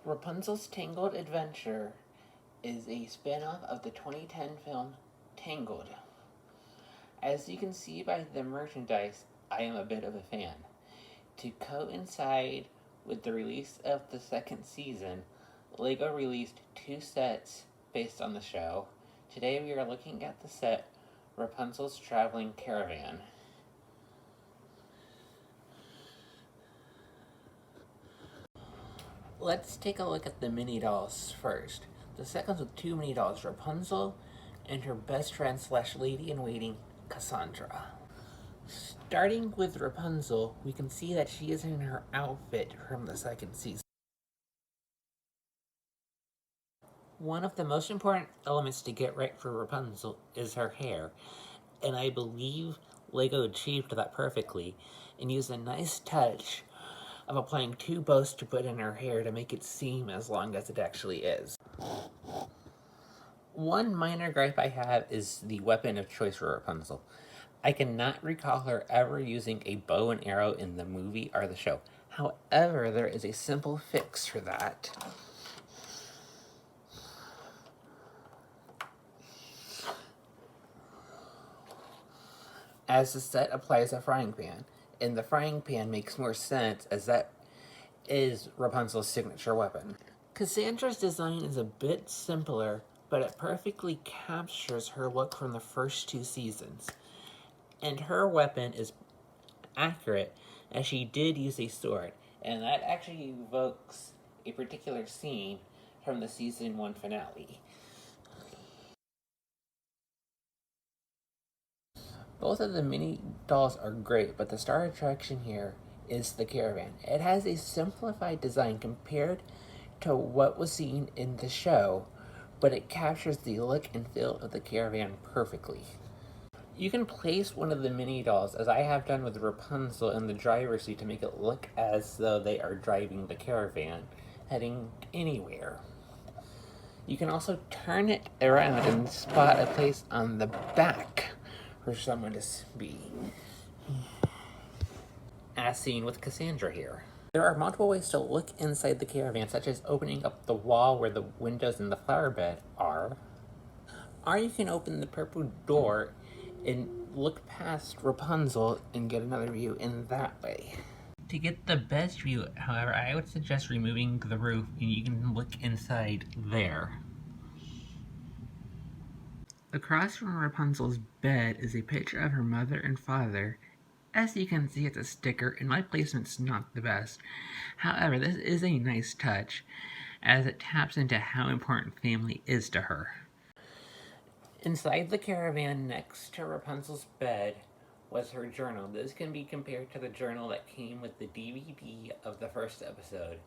Rapunzel's Tangled Adventure is a spin-off of the 2010 film Tangled. As you can see by the merchandise, I am a bit of a fan. To coincide with the release of the second season, LEGO released 2 sets based on the show. Today we are looking at the set Rapunzel's Traveling Caravan. Let's take a look at the mini dolls first. The set comes with 2 mini dolls, Rapunzel and her best friend slash lady-in-waiting, Cassandra. Starting with Rapunzel, we can see that she is in her outfit from the second season. One of the most important elements to get right for Rapunzel is her hair, and I believe LEGO achieved that perfectly and used a nice touch of applying 2 bows to put in her hair to make it seem as long as it actually is. One minor gripe I have is the weapon of choice for Rapunzel. I cannot recall her ever using a bow and arrow in the movie or the show. However, there is a simple fix for that. As the set applies a frying pan, and the frying pan makes more sense as that is Rapunzel's signature weapon. Cassandra's design is a bit simpler, but it perfectly captures her look from the first 2 seasons. And her weapon is accurate, as she did use a sword, and that actually evokes a particular scene from the season 1 finale. Both of the mini dolls are great, but the star attraction here is the caravan. It has a simplified design compared to what was seen in the show, but it captures the look and feel of the caravan perfectly. You can place one of the mini dolls, as I have done with Rapunzel, in the driver's seat to make it look as though they are driving the caravan, heading anywhere. You can also turn it around and spot a place on the back for someone to be, as seen with Cassandra here. There are multiple ways to look inside the caravan, such as opening up the wall where the windows and the flower bed are. Or you can open the purple door and look past Rapunzel and get another view in that way. To get the best view, however, I would suggest removing the roof and you can look inside there. Across from Rapunzel's bed is a picture of her mother and father. As you can see, it's a sticker, and my placement's not the best. However, this is a nice touch, as it taps into how important family is to her. Inside the caravan next to Rapunzel's bed was her journal. This can be compared to the journal that came with the DVD of the first episode.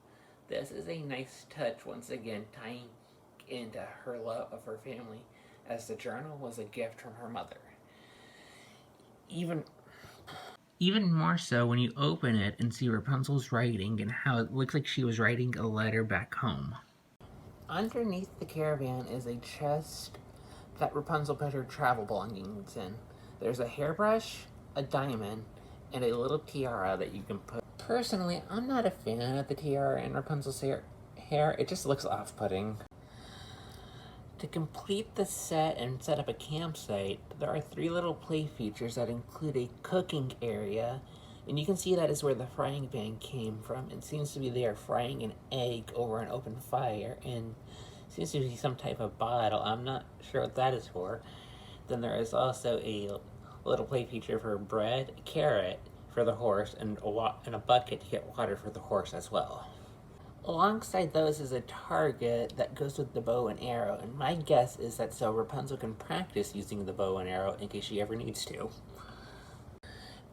This is a nice touch, once again tying into her love of her family, as the journal was a gift from her mother. Even more so when you open it and see Rapunzel's writing and how it looks like she was writing a letter back home. Underneath the caravan is a chest that Rapunzel put her travel belongings in. There's a hairbrush, a diamond, and a little tiara that you can put. Personally, I'm not a fan of the tiara in Rapunzel's hair. It just looks off-putting. To complete the set and set up a campsite, there are 3 little play features that include a cooking area, and you can see that is where the frying pan came from. It seems to be they are frying an egg over an open fire, and seems to be some type of bottle. I'm not sure what that is for. Then there is also a little play feature for bread, a carrot for the horse, and a bucket to get water for the horse as well. Alongside those is a target that goes with the bow and arrow, and my guess is that so Rapunzel can practice using the bow and arrow in case she ever needs to.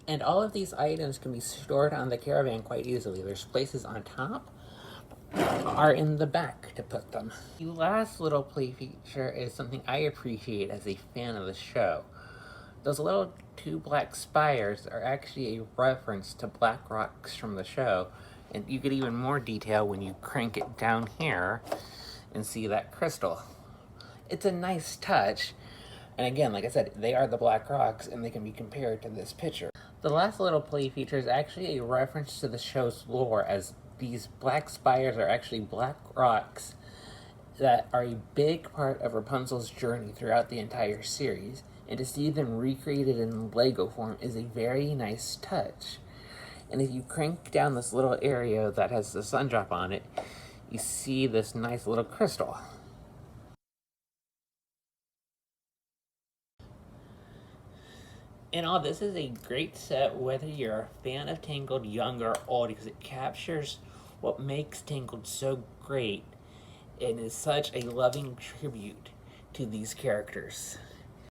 And all of these items can be stored on the caravan quite easily. There's places on top or in the back to put them. The last little play feature is something I appreciate as a fan of the show. Those little 2 black spires are actually a reference to black rocks from the show, and you get even more detail when you crank it down here and see that crystal. It's a nice touch, and again, like I said, they are the black rocks and they can be compared to this picture. The last little play feature is actually a reference to the show's lore, as these black spires are actually black rocks that are a big part of Rapunzel's journey throughout the entire series, and to see them recreated in Lego form is a very nice touch. And if you crank down this little area that has the sun drop on it, you see this nice little crystal. And all, this is a great set whether you're a fan of Tangled, young or old, because it captures what makes Tangled so great and is such a loving tribute to these characters.